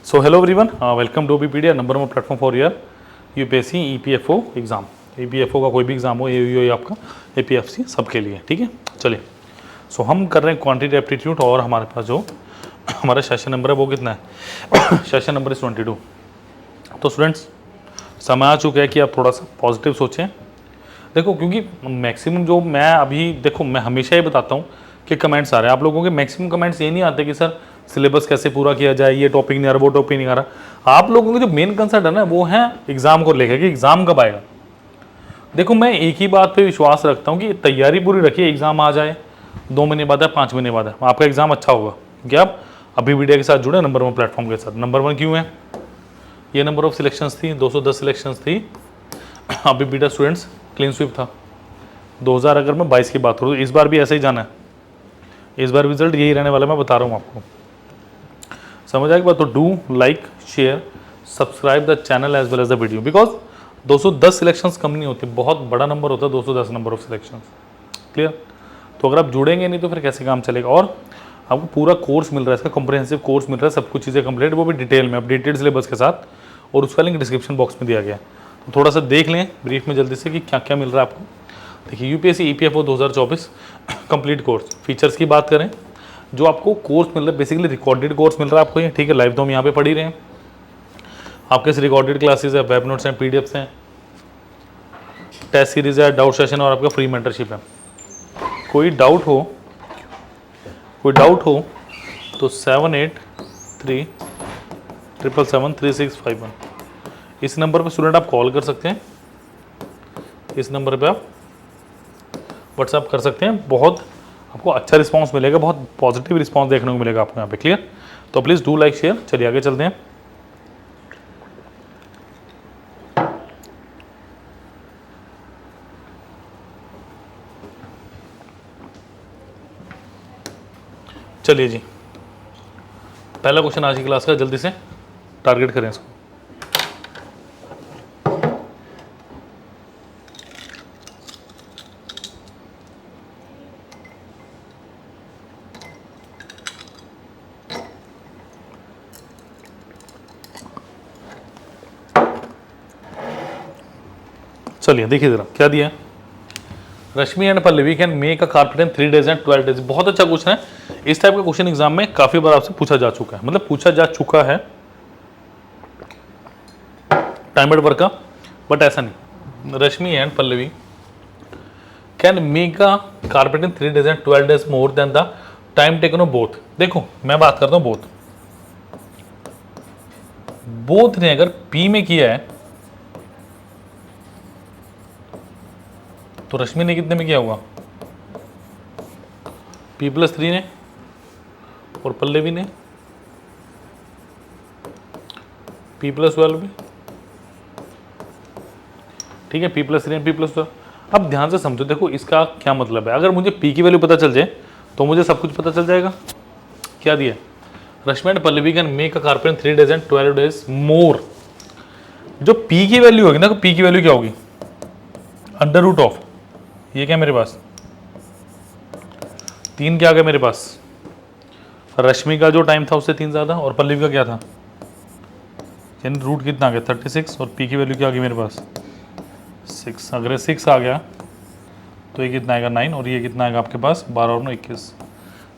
So hello everyone, welcome to OBPD, number one platform for year UPSC EPFO exam. EPFO का कोई भी exam हो, ये आपका एपीएफसी सबके लिए, ठीक है। चलिए, सो हम कर रहे हैं क्वांटिटी एप्टीट्यूड और हमारे पास जो हमारा सेशन नंबर है वो कितना है सेशन नंबर इज 22। तो स्टूडेंट्स, समय आ चुका है कि आप थोड़ा सा पॉजिटिव सोचें। देखो, क्योंकि मैक्सिमम जो मैं अभी देखो, मैं हमेशा ही बताता हूँ कि कमेंट्स आ रहे हैं आप लोगों के, मैक्सिमम कमेंट्स ये नहीं आते कि सर सिलेबस कैसे पूरा किया जाए, ये टॉपिक नहीं आ रहा, वो टॉपिक नहीं आ रहा। आप लोगों के जो मेन कंसर्न है ना, वो है एग्जाम को लेकर कि एग्जाम कब आएगा। देखो, मैं एक ही बात पे विश्वास रखता हूँ कि तैयारी पूरी रखिए, एग्जाम आ जाए 2 महीने बाद है, 5 महीने बाद है, आपका एग्जाम अच्छा होगा। क्या आप अभी वीडियो के साथ जुड़े नंबर वन प्लेटफॉर्म के साथ? नंबर वन क्यों है? ये नंबर ऑफ सिलेक्शंस थी, 210 सिलेक्शंस थी। अभी बीटा स्टूडेंट्स क्लीन स्वीप था 2000। अगर मैं 22 की बात करूँ तो इस बार भी ऐसे ही जाना है, इस बार रिजल्ट यही रहने वाला, मैं बता रहा हूँ आपको। समझ आएगी बात? तो do like, share, subscribe the channel as well as the video, because 210 selections कम नहीं होती, बहुत बड़ा नंबर होता है 210 नंबर ऑफ सिलेक्शंस। क्लियर? तो अगर आप जुड़ेंगे नहीं तो फिर कैसे काम चलेगा। और आपको पूरा कोर्स मिल रहा है, इसका कॉम्प्रिहेंसिव कोर्स मिल रहा है, सब कुछ चीज़ें कंप्लीट, वो भी डिटेल में अपडेटेड सिलेबस के साथ, और उसका लिंक डिस्क्रिप्शन बॉक्स में दिया गया है। तो थोड़ा सा देख लें ब्रीफ में जल्दी से कि क्या क्या मिल रहा है आपको। देखिए, UPSC EPFO 2024 complete course. Features की बात करें, जो आपको कोर्स मिल रहा है बेसिकली रिकॉर्डेड कोर्स मिल रहा है आपको ये, ठीक है। लाइव तो हम यहाँ पे पढ़ ही रहे हैं, आपके रिकॉर्डेड क्लासेस है, वेब नोट्स हैं, पीडीएफ्स हैं, टेस्ट सीरीज है, डाउट सेशन और आपका फ्री मेंटरशिप है। कोई डाउट हो तो 7837773651 इस नंबर पर स्टूडेंट आप कॉल कर सकते हैं, इस नंबर पे आप व्हाट्सएप कर सकते हैं। बहुत आपको अच्छा रिस्पांस मिलेगा, बहुत पॉजिटिव रिस्पांस देखने को मिलेगा आपको यहाँ पे। क्लियर? तो प्लीज़ डू लाइक, शेयर। चलिए आगे चलते हैं। चलिए जी, पहला क्वेश्चन आज की क्लास का, जल्दी से टारगेट करें इसको। चलिए देखिए जरा क्या दिया है। Rashmi and Pallavi can make a carpet in 3 days and 12 days। बहुत अच्छा क्वेश्चन है। इस टाइप का क्वेश्चन एग्जाम में काफी बार आपसे पूछा जा चुका है, मतलब पूछा जा चुका है टाइम एड वर्क का, बट ऐसा नहीं। Rashmi and Pallavi can make a carpet in 3 days and 12 days more than the time taken of both. देखो, मैं बात करता हूँ बोथ ने अगर पी में किया है तो रश्मि ने कितने में किया होगा? P+3 ने, और पल्लवी ने P+12 भी, ठीक है। P+3 and P+12। अब ध्यान से समझो, देखो इसका क्या मतलब है। अगर मुझे P की वैल्यू पता चल जाए तो मुझे सब कुछ पता चल जाएगा। क्या दिया? Rashmi and Pallavi can make a carpet in 3 days and 12 days more. जो P की वैल्यू होगी ना, तो P की वैल्यू क्या होगी? √ऑफ, ये क्या मेरे पास 3 क्या आ गया मेरे पास? रश्मि का जो टाइम था उससे 3 ज़्यादा, और पल्लवी का क्या था, यानी रूट कितना आ गया 36, और पी की वैल्यू क्या आ गई मेरे पास 6। अगर 6 आ गया तो ये कितना आएगा 9, और ये कितना आएगा आपके पास 12 और 9 21।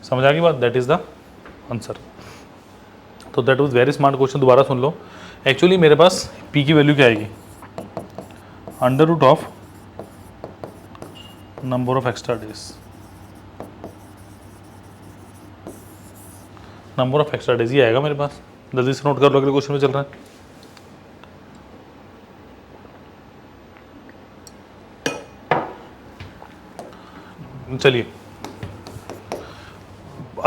समझ आ गई बात? That is the answer. तो that was very smart question, दोबारा सुन लो। एक्चुअली मेरे पास पी की वैल्यू क्या आएगी? √Of number of extra days, number of extra days, ये आएगा मेरे पास। जल्दी से नोट कर लो, अगले क्वेश्चन में चल रहा है। चलिए,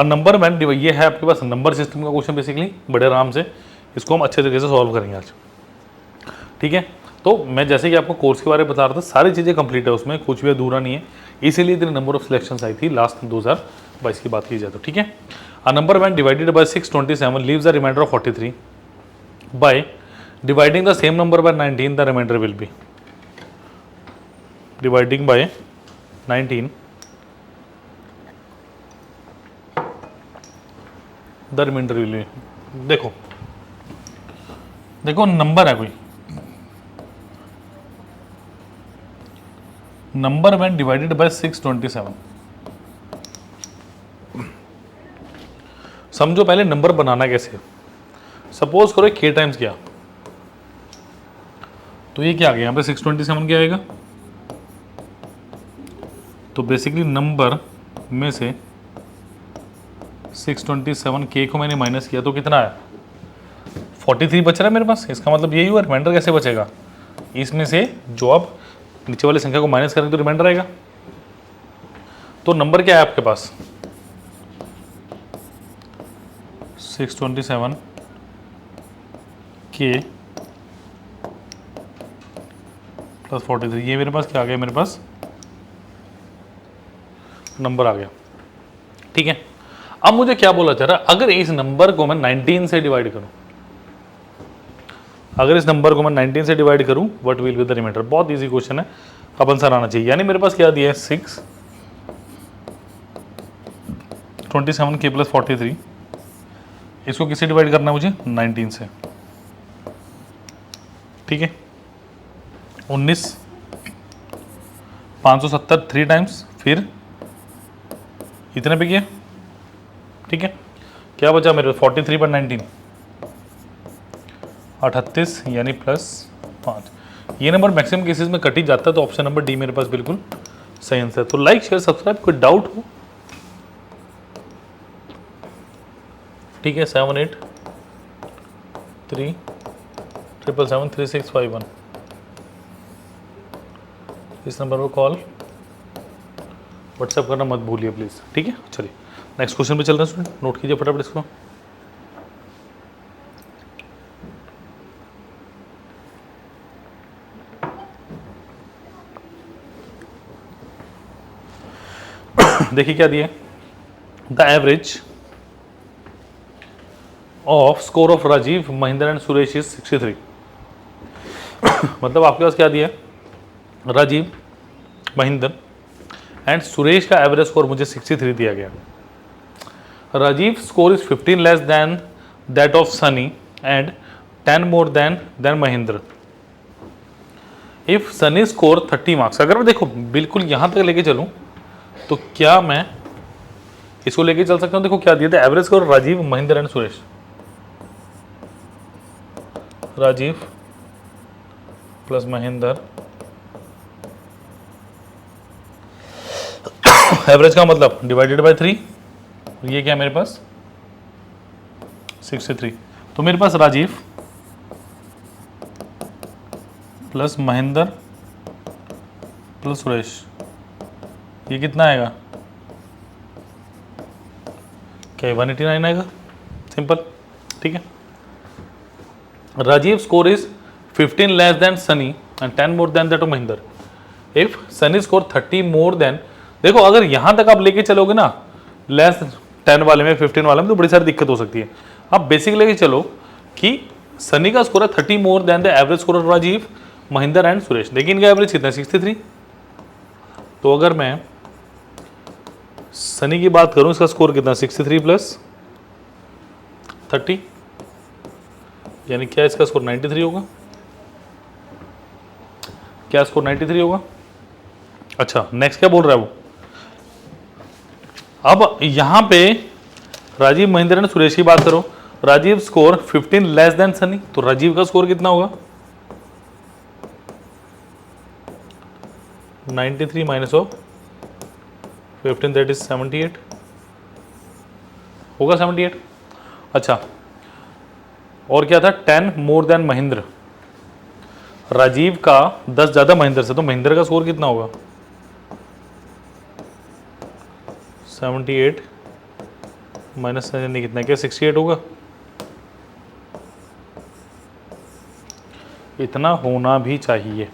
नंबर मैन, ये है आपके पास नंबर सिस्टम का क्वेश्चन बेसिकली, बड़े आराम से इसको हम अच्छे तरीके से सॉल्व करेंगे आज, ठीक है। तो मैं जैसे कि आपको कोर्स के बारे में बता रहा था, सारी चीज़ें कंप्लीट है उसमें, कुछ भी अधूरा नहीं है, इसीलिए इतने नंबर ऑफ सिलेक्शंस आई थी लास्ट 2022 की बात की जाए तो, ठीक है। A number man divided by 627 leaves the remainder of 43 by dividing the same number by 19, the remainder will be. Dividing by 19 the remainder will be. देखो, देखो नंबर है कोई, नंबर व्हेन डिवाइडेड बाय 627। समझो पहले नंबर बनाना कैसे। Suppose करो k times किया, तो ये क्या आ गया यहाँ पे 627 क्या आएगा। तो बेसिकली नंबर में से 627 k को मैंने माइनस किया तो कितना आया, 43 बच रहा है मेरे पास। इसका मतलब यही हुआ, रिमाइंडर कैसे बचेगा, इसमें से जो आप नीचे वाली संख्या को माइनस करेंगे तो रिमाइंडर आएगा। तो नंबर क्या है आपके पास, 627 k प्लस 43, ये मेरे पास क्या आ गया, मेरे पास नंबर आ गया। ठीक है, अब मुझे क्या बोला जा रहा है, अगर इस नंबर को मैं 19 से डिवाइड करूं, अगर इस नंबर को मैं 19 से डिवाइड करूं, what will be the remainder. बहुत इजी क्वेश्चन है, अब आंसर आना चाहिए। यानी मेरे पास क्या दिया है, 627 k प्लस 43, इसको किससे डिवाइड करना है मुझे, 19 से। ठीक है, 19 570 3 टाइम्स, फिर इतने पे किया। ठीक है, क्या बचा मेरे 43 पर 19 38, यानी प्लस 5। ये नंबर मैक्सिमम केसेस में कट ही जाता है, तो ऑप्शन नंबर डी मेरे पास बिल्कुल सही आंसर है। तो लाइक शेयर सब्सक्राइब, कोई डाउट हो। ठीक है, 7837773651 इस नंबर पर कॉल व्हाट्सएप करना मत भूलिए प्लीज़। ठीक है, चलिए नेक्स्ट क्वेश्चन पे चल रहे हैं स्टूडेंट, नोट कीजिए फटाफट इसको। देखिए क्या दिया, the average of score of Rajiv Mahendra and Suresh is 63। मतलब आपके पास क्या दिया, राजीव महेंद्र एंड सुरेश का एवरेज स्कोर मुझे 63 दिया गया। Rajiv score is 15 less than that of Sunny and 10 more than Mahendra. If Sunny score 30 marks, अगर मैं देखो बिल्कुल यहां तक लेके चलूं तो क्या मैं इसको लेके चल सकता हूं। देखो क्या दिया था, average score Rajiv Mahendra and Suresh, Rajiv plus Mahendra, average का मतलब डिवाइडेड बाय 3, ये क्या मेरे पास 63। तो मेरे पास राजीव प्लस महेंद्र प्लस सुरेश, ये कितना आएगा, क्या 189 आएगा, सिंपल। ठीक है, Rajiv score is 15 less than Sunny and 10 more than that of Mahendra. If Sunny score 30 more than, देखो अगर यहां तक आप लेके चलोगे ना लेस 10 वाले में 15 वाले में, तो बड़ी सारी दिक्कत हो सकती है। आप बेसिक लेके चलो कि सनी का स्कोर है 30 more than the average score of Rajiv Mahendra and Suresh, लेकिन इनका एवरेज कितना है 63। तो अगर मैं सनी की बात करूं, इसका स्कोर कितना 63 प्लस 30, यानी क्या इसका स्कोर 93 होगा, क्या स्कोर 93 होगा। अच्छा नेक्स्ट क्या बोल रहा है वो, अब यहां पे राजीव महेंद्र एंड सुरेश की बात करो, Rajiv score 15 less than Sunny, तो राजीव का स्कोर कितना होगा 93 माइनस ऑफ 15 दैट इज 78 होगा 78। अच्छा और क्या था 10 मोर देन महेंद्र, राजीव का 10 ज्यादा महेंद्र से, तो महेंद्र का स्कोर कितना होगा 78 माइनस कितना, क्या 68 होगा। इतना होना भी चाहिए,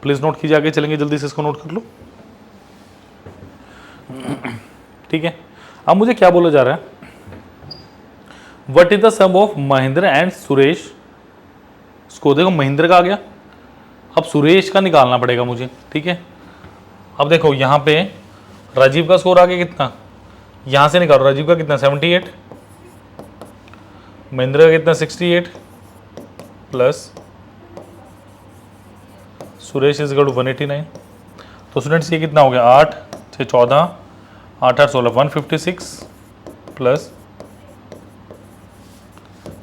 प्लीज नोट कीजिए, आगे चलेंगे जल्दी से इसको नोट कर लो। ठीक है, अब मुझे क्या बोला जा रहा है, what is the sum of Mahendra and Suresh. इसको देखो महेंद्र का आ गया, अब सुरेश का निकालना पड़ेगा मुझे। ठीक है, अब देखो यहां पे राजीव का स्कोर आ गया कितना, यहां से निकालो राजीव का कितना 78, महेंद्र का कितना 68, plus Suresh is equal to 189। तो स्टूडेंट्स ये कितना हो गया, 8 6 14 8 8 16 156 प्लस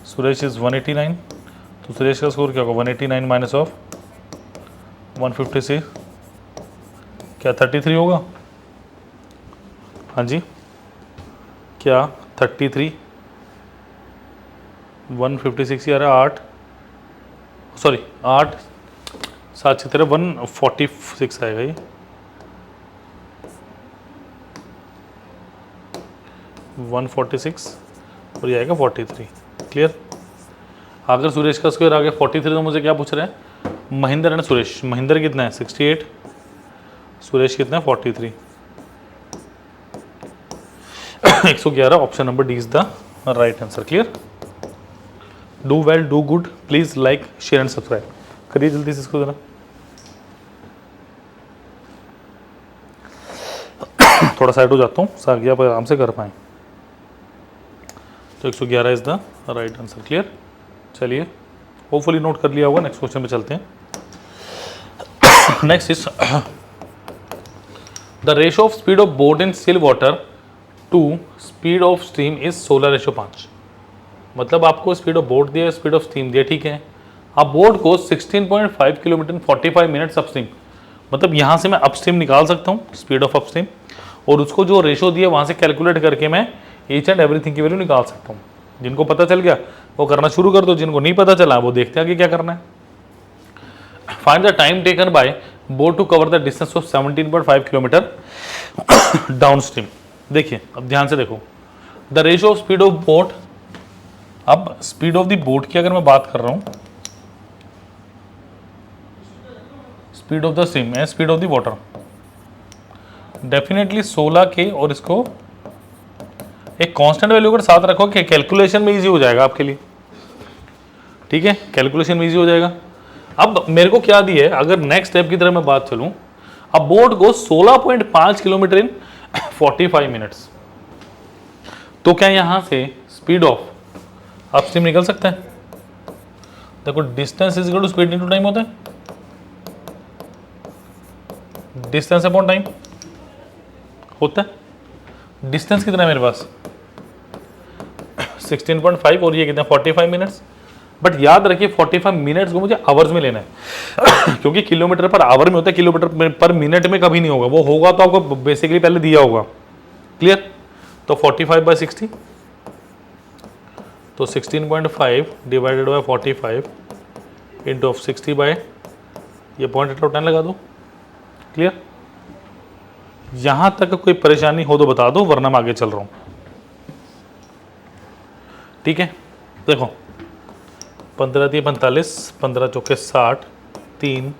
सुरेश इज 189। तो सुरेश का स्कोर क्या होगा, 189 माइनस ऑफ 156 क्या 33 होगा। हाँ जी, क्या 33 156 यार 8 सॉरी 8 7 6 13 146 आएगा ये 146 और ये आएगा 43। क्लियर। अगर सुरेश का स्क्वायर आ गया 43 तो मुझे क्या पूछ रहे हैं, महेंद्र एंड सुरेश। महेंद्र कितना है 68, सुरेश कितना है 43। 111 option number D is the right answer. Clear. Do well, do good, please like share and subscribe करिए जल्दी से इसको जरा। थोड़ा साइड हो जाता हूँ ताकि आप आराम से कर पाएँ। तो 111 is the right answer. Clear. चलिए होपफुली नोट कर लिया होगा। नेक्स्ट क्वेश्चन पे चलते हैं। Next is the ratio of speed of boat in still water to speed of steam is 16:5। मतलब आपको स्पीड ऑफ बोट दिया, स्पीड ऑफ स्टीम दिया, ठीक है। आप बोट को 16.5 किलोमीटर 45 मिनट्स अपस्ट्रीम, मतलब यहाँ से मैं अपस्ट्रीम निकाल सकता हूँ स्पीड ऑफ अपस्ट्रीम, और उसको जो रेशो दिया वहाँ से कैलकुलेट करके मैं ईच एंड एवरीथिंग की वैल्यू निकाल सकता हूँ। जिनको पता चल गया वो करना शुरू कर दो, जिनको नहीं पता चला वो देखते हैं कि क्या करना है। Find the time taken by boat to cover the distance of 17.5 kilometre downstream. देखिए अब ध्यान से देखो, the ratio of speed of boat. अब स्पीड ऑफ द बोट की अगर मैं बात कर रहा हूं, स्पीड ऑफ द स्ट्रीम है speed of the water, definitely 16 के, और इसको एक कांस्टेंट वैल्यू के साथ रखो कि कैलकुलेशन में इजी हो जाएगा आपके लिए। ठीक है, कैलकुलेशन में इजी हो जाएगा। अब मेरे को क्या दिया है, अगर नेक्स्ट स्टेप की तरह मैं बात चलूं, अब बोट को 16.5 किलोमीटर इन 45 मिनट्स, तो क्या यहां से स्पीड ऑफ अपस्ट्रीम निकल सकता है। देखो distance is equal to speed into time होता है, डिस्टेंस अपॉन टाइम होता है। डिस्टेंस कितना है मेरे पास 16.5 और ये कितना 45 मिनट्स। बट याद रखिए 45 मिनट्स को मुझे आवर्स में लेना है क्योंकि किलोमीटर पर आवर में होता है, किलोमीटर पर मिनट में कभी नहीं होगा। वो होगा तो आपको बेसिकली पहले दिया होगा। क्लियर। तो 45/60, तो 16.5 divided by 45 into of 60 by ये 0.10 लगा दो। क्लियर। यहां तक कोई परेशानी हो तो बता दो, वरना मैं आगे चल रहा हूं। ठीक है, देखो 15 × 45, 15 × 4 60, 3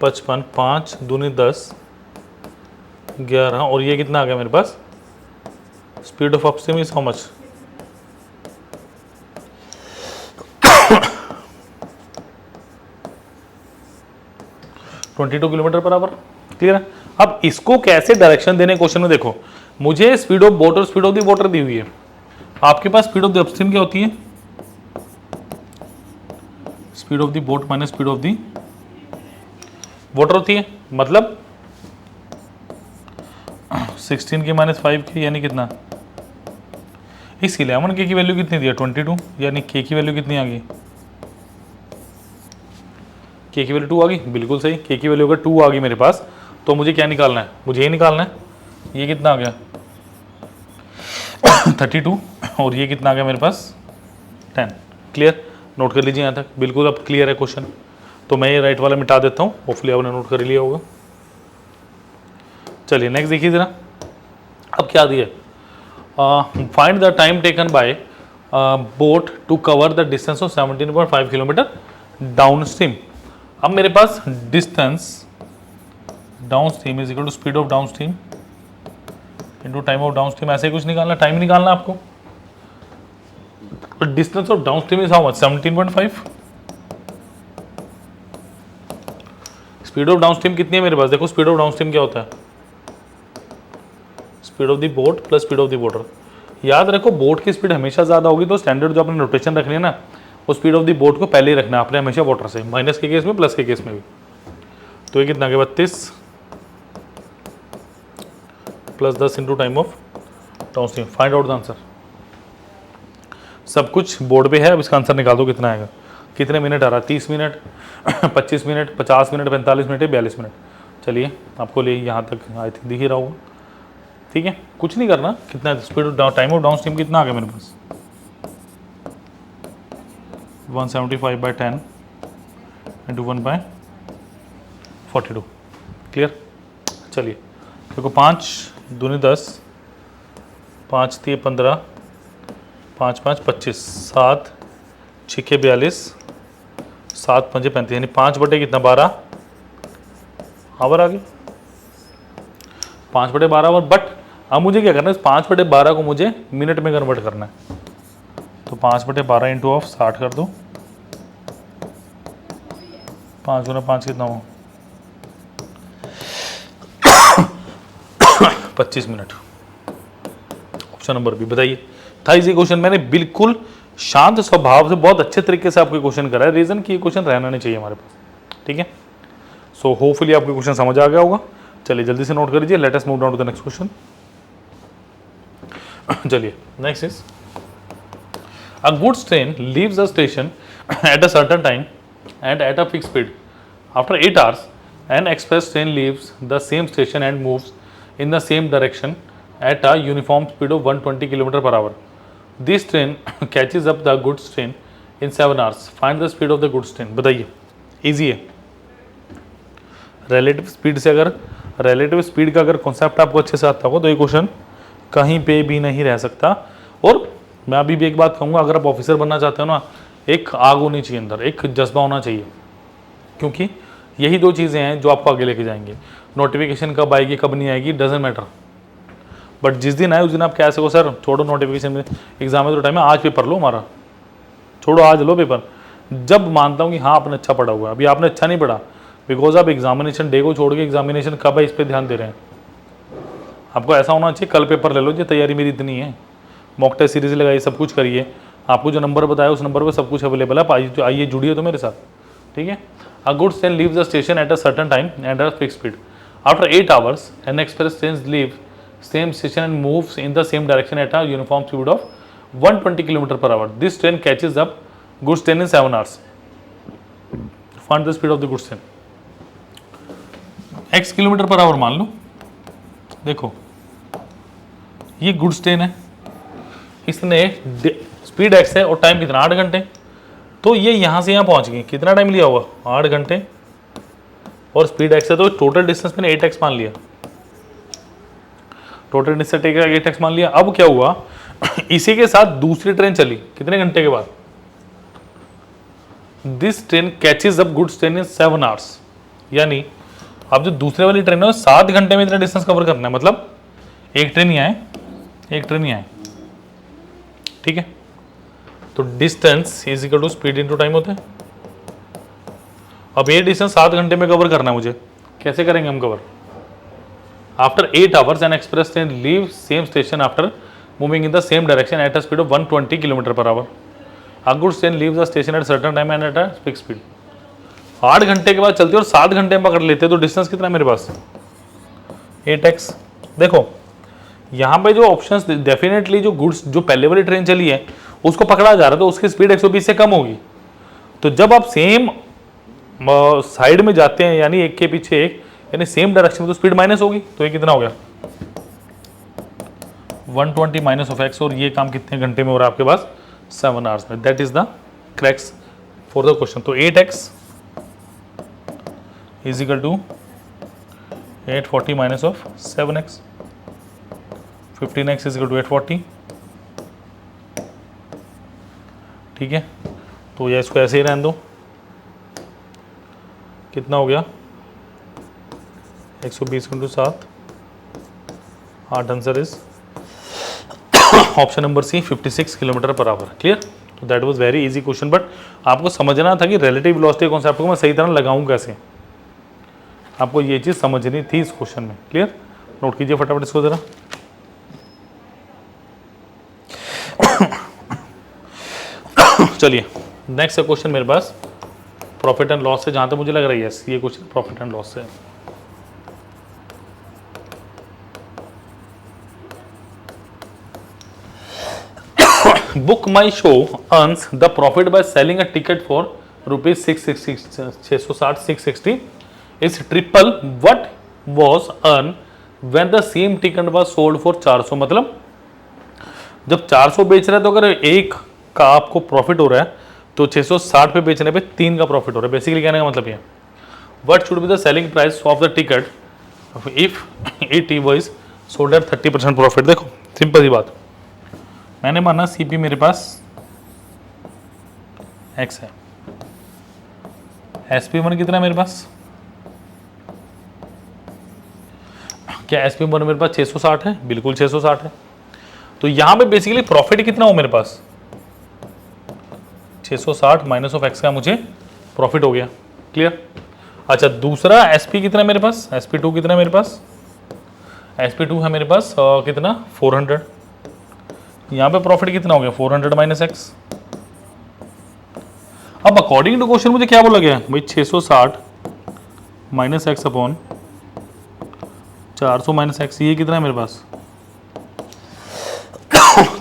55, 5 दूनी 10, 11, और ये कितना आ गया मेरे पास, speed of upstream is how much 22 kilometre per hour. Clear है। अब इसको कैसे डायरेक्शन देने क्वेश्चन में देखो, मुझे स्पीड ऑफ बोट और स्पीड ऑफ द वाटर दी हुई है। आपके पास स्पीड ऑफ द अपस्ट्रीम क्या होती है, speed of the boat minus speed of the water होती है। मतलब 16 के -5 के यानी कितना, इस 11 के की वैल्यू कितनी दी है 22, यानी के की वैल्यू कितनी आ गई, के की वैल्यू 2 आ गई। बिल्कुल सही, के की वैल्यू अगर 2 आ गई मेरे पास, तो मुझे क्या निकालना है, मुझे ये निकालना है, ये कितना आ गया 32, और ये कितना आ गया मेरे पास 10। क्लियर। नोट कर लीजिए यहाँ तक, बिल्कुल अब क्लियर है क्वेश्चन। तो मैं ये राइट वाला मिटा देता हूँ, होपफुली आपने नोट कर लिया होगा। चलिए नेक्स्ट देखिए जरा, अब क्या दिया, find the time taken by boat to cover the distance of 17.5 kilometre downstream. अब मेरे पास distance downstream is equal to speed of downstream into time of downstream, ऐसे कुछ निकालना, टाइम निकालना आपको। Distance of downstream is how much 17.5, speed of downstream कितनी है मेरे पास, देखो स्पीड ऑफ डाउन स्ट्रीम क्या होता है, speed of the boat plus speed of the water. याद रखो बोट की स्पीड हमेशा ज़्यादा होगी, तो स्टैंडर्ड जो आपने नोटेशन रखनी है ना, वो स्पीड ऑफ द बोट को पहले ही रखना है आपने हमेशा वाटर से, माइनस के केस में प्लस के केस में भी। तो ये कितना गया 32 plus 10 into time of downstream. Find out the answer. सब कुछ बोर्ड पे है, अब इसका आंसर निकाल दो कितना आएगा। कितने मिनट आ रहा है, 30 minute 25 minute 50 minute 45 minute 42 minute. चलिए आपको ले यहाँ तक आई थिंक दिख ही रहा होगा, ठीक है। कुछ नहीं करना, कितना speed time of down stream कितना आ गया मेरे पास 175/10 इंटू 1/42। क्लियर। चलिए देखो 5 दूनी 10, 5 3 15, 5 5 25, 7 6 42, 7 5 35, यानी 5 बटे कितना 12 आवर आ गई, 5 बटे 12 आवर। बट अब मुझे क्या करना है, 5 बटे 12 को मुझे मिनट में कन्वर्ट करना है। तो 5 बटे 12 इंटू ऑफ 60 कर दो, 5 गुना 5 कितना हो 25 मिनट। Option number B. बताइए था इजी क्वेश्चन, मैंने बिल्कुल शांत स्वभाव से बहुत अच्छे तरीके से आपको क्वेश्चन करा है। रीजन कि ये क्वेश्चन रहना नहीं चाहिए हमारे पास, ठीक है। सो होपफुली आपको क्वेश्चन समझ आ गया होगा। चलिए जल्दी से नोट कर लीजिए। Let us move down to the next question. चलिए next is a goods train leaves the station at a certain time and at a fixed speed. After 8 hours, an express train leaves the same station and moves in the same direction at a uniform speed of 120 km per hour. This train catches up the goods train in 7 hours. Find the speed of the goods train. बताइए, easy है। relative speed से अगर relative speed का अगर concept आपको अच्छे से आता होगा तो ये क्वेश्चन कहीं पे भी नहीं रह सकता। और मैं अभी भी एक बात कहूँगा, अगर आप ऑफिसर बनना चाहते हो ना, एक आग होनी चाहिए अंदर, एक जज्बा होना चाहिए, क्योंकि यही दो चीज़ें हैं जो आपको आगे लेके जाएंगे। नोटिफिकेशन कब आएगी कब नहीं आएगी डजेंट मैटर, बट जिस दिन आए उस दिन आप क्या ऐसे को सर छोड़ो नोटिफिकेशन में, एग्जाम में तो टाइम है, आज पेपर लो हमारा, छोड़ो आज लो पेपर। जब मानता हूँ कि हाँ आपने अच्छा पढ़ा हुआ है, अभी आपने अच्छा नहीं पढ़ा, बिकॉज आप एग्जामिनेशन डे को छोड़ के एग्जामिनेशन कब है इस पर ध्यान दे रहे हैं। आपको ऐसा होना चाहिए कल पेपर ले लो, जी तैयारी मेरी इतनी है, मॉक टेस्ट सीरीज लगाइए, सब कुछ करिए, आपको जो नंबर बताया उस नंबर पे सब कुछ अवेलेबल है, आइए जुड़िए तो मेरे साथ, ठीक है। अ goods train leaves the station at a certain time and a fixed speed. After 8 hours N express train leave same station and moves in the same direction at a uniform speed of 120 km per hour. This train catches up goods train in 7 hours. Find the speed of the goods train. x kilometre per our मान लो, देखो ये goods train है, इसने speed x है और time कितना 8 घंटे, तो ये यहाँ से यहाँ पहुँच गई, कितना टाइम लिया हुआ 8 घंटे, और स्पीड x है तो टोटल डिस्टेंस मैंने 8x मान लिया, टोटल डिस्टेंस 8x मान लिया। अब क्या हुआ इसी के साथ दूसरी ट्रेन चली कितने घंटे के बाद, this train catches up goods train in 7 hours, यानी अब जो दूसरे वाली ट्रेन है 7 घंटे में इतना डिस्टेंस कवर करना है, मतलब एक ट्रेन ही आए एक ट्रेन ही आए, ठीक है। तो distance is equal to speed into time होता है। अब ये डिस्टेंस 7 घंटे में कवर करना है मुझे, कैसे करेंगे हम cover. After 8 hours N express train leave same station after moving in the same direction at a speed of 120 km per hour. A goods train leave the station at certain time and at a fixed speed. 8 घंटे के बाद चलती है और 7 घंटे में पकड़ लेते, तो डिस्टेंस कितना है मेरे पास 8x। देखो यहाँ पे जो ऑप्शंस डेफिनेटली जो गुड्स जो पहले वाली ट्रेन चली है उसको पकड़ा जा रहा है, तो उसकी स्पीड 120 से कम होगी। तो जब आप सेम साइड में जाते हैं, यानी एक के पीछे एक, यानी सेम डायरेक्शन में, तो स्पीड माइनस होगी। तो ये कितना हो गया 120 माइनस ऑफ x, और ये काम कितने घंटे में हो रहा है आपके पास 7 hours में। That is the crux for the question. तो 8x is equal to 840 minus of 7x, 15x is equal to 840, ठीक है। तो या इसको ऐसे ही रहने दो, कितना हो गया 120 into 7, 8 answer is option number C 56 kilometre per hour. Clear. तो that was very easy question, but आपको समझना था कि रिलेटिव वेलोसिटी कॉन्सेप्ट को मैं सही तरह लगाऊं कैसे, आपको ये चीज़ समझनी थी इस क्वेश्चन में। क्लियर। नोट कीजिए फटाफट इसको ज़रा। चलिए नेक्स्ट क्वेश्चन मेरे पास प्रॉफिट एंड लॉस से, जहां तक मुझे लग रहा है यस ये क्वेश्चन प्रॉफिट एंड लॉस से। Book my show earns the profit by selling a ticket for ₹660 is triple what was earn when the same ticket was sold for 400। मतलब जब 400 बेच रहा है तो अगर एक का आपको प्रॉफिट हो रहा है तो 660 पे बेचने पे 3 का प्रॉफिट हो रहा है। बेसिकली कहने का मतलब ये, what should be the selling price of the ticket if it was sold at 30% profit. देखो सिंपल सी बात, मैंने माना सीपी मेरे पास एक्स है, SP1 कितना है मेरे पास, क्या SP1 मेरे पास 660 है, बिल्कुल 660 है। तो यहां पे बेसिकली प्रॉफिट कितना हो मेरे पास 660 माइनस ऑफ एक्स का मुझे प्रॉफिट हो गया। क्लियर। अच्छा दूसरा SP कितना है मेरे पास, SP2 कितना है मेरे पास, SP2 है मेरे पास कितना 400। यहां पे प्रॉफिट कितना हो गया 400 माइनस एक्स। अब अकॉर्डिंग टू क्वेश्चन मुझे क्या बोला गया भाई 660 minus x upon 400 minus x, ये कितना है मेरे पास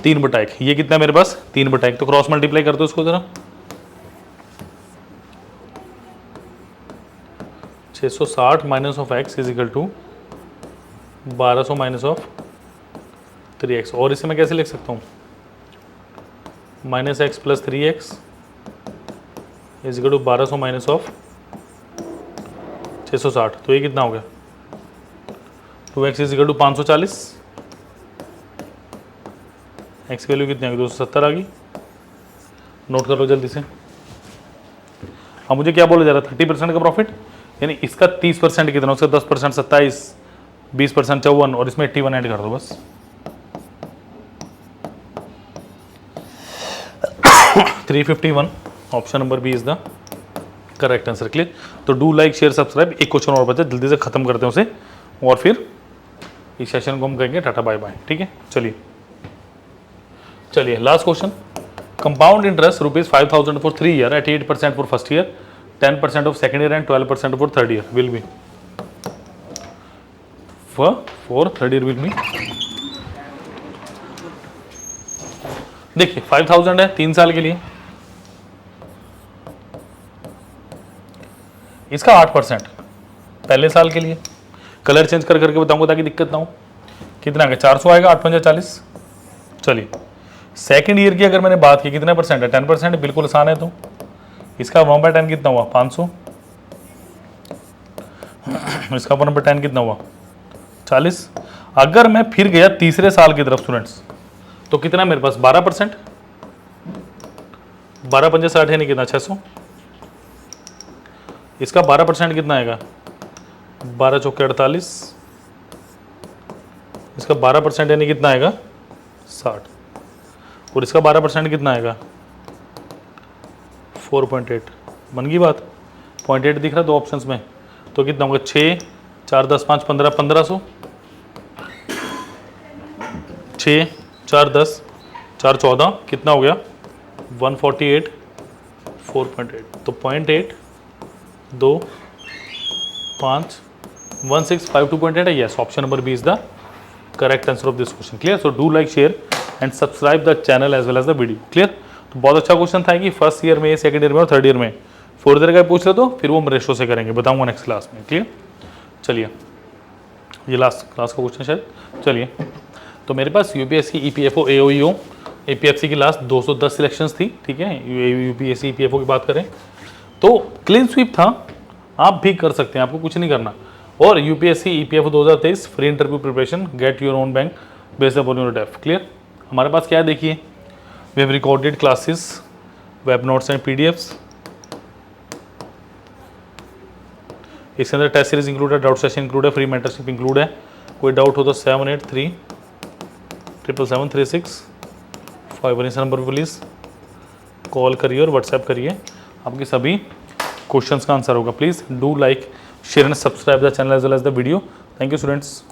3/1। ये कितना है मेरे पास 3/1। तो क्रॉस मल्टीप्लाई कर दो इसको जरा, 660 minus of x is equal to 1200 minus of 3x। और इसे मैं कैसे लिख सकता हूँ minus x plus 3x is equal to 1200 minus of 660। तो ये कितना हो गया 2x is equal to 540। X value कितनी आ गई 270 आ गई। नोट कर लो जल्दी से। अब मुझे क्या बोला जा रहा है 30% का प्रॉफिट, यानी इसका 30% कितना, उसका 10% 27, 20% 54 और इसमें 81 ऐड कर दो बस। 351 option number B is the correct answer. Clear. तो डू लाइक शेयर सब्सक्राइब। एक क्वेश्चन और बचा, जल्दी से खत्म करते हैं उसे और फिर इस सेशन को हम कहेंगे टाटा बाय बाय। ठीक है चलिए last question. Compound interest ₹5,000 for 3 year at 8% for first year, 10% of second year and 12% for third year will be for third year will be. देखिए 5,000 है 3 साल के लिए, इसका 8% पहले साल के लिए। कलर चेंज कर करके बताऊंगा ताकि दिक्कत ना हो। कितना आएगा 400 आएगा, 8×5 = 40। चलिए सेकंड ईयर की अगर मैंने बात की कितना परसेंट है 10%, बिल्कुल आसान है। तो इसका 1/10 कितना हुआ 500, इसका 1/10 कितना हुआ 40। अगर मैं फिर गया तीसरे साल की तरफ स्टूडेंट्स तो कितना मेरे पास 12%, 12×5 = 60 यानी कितना 600। इसका 12% कितना आएगा 12×4 = 48। इसका 12% यानी कितना आएगा 60 और इसका 12% कितना आएगा 4.8। बन गई बात। 0.8 दिख रहा है दो ऑप्शंस में, तो कितना होगा 6, 4, 10, 5, 15, 1500। 6, 4, 10, 4, 14 कितना हो गया 148, 4.8। तो 0.8, 2, 5, 1, 6, 5, 2.8 है। Yes option number B is the correct answer of this question. Clear. So do like share and subscribe the channel as well as the video. Clear. तो बहुत अच्छा क्वेश्चन था कि फर्स्ट ईयर में, सेकंड ईयर में और third year में fourth year का पूछ रहे तो फिर वो रेशो से करेंगे, बताऊंगा नेक्स्ट क्लास में। क्लियर। चलिए ये लास्ट क्लास का क्वेश्चन शायद। चलिए तो मेरे पास यूपीएससी ईपीएफओ एओईओ एपीएफसी की लास्ट 210 सिलेक्शंस थी। ठीक है यूपीएससी ईपीएफओ की बात करें तो क्लीन स्वीप था, आप भी कर सकते हैं, आपको कुछ नहीं करना। और UPSC EPFO 2023 free interview preparation, get your own bank based upon your DAF. Clear. हमारे पास क्या है देखिए, we have recorded classes, web notes and PDFs. इसके अंदर टेस्ट सीरीज इंक्लूड है, डाउट सेशन इंक्लूड है, फ्री मेंटरशिप इंक्लूड है। कोई डाउट हो तो 7837773651 इस नंबर पर प्लीज़ कॉल करिए और व्हाट्सएप करिए, आपके सभी क्वेश्चंस का आंसर होगा। Please do like share and subscribe the channel as well as the video. Thank you students.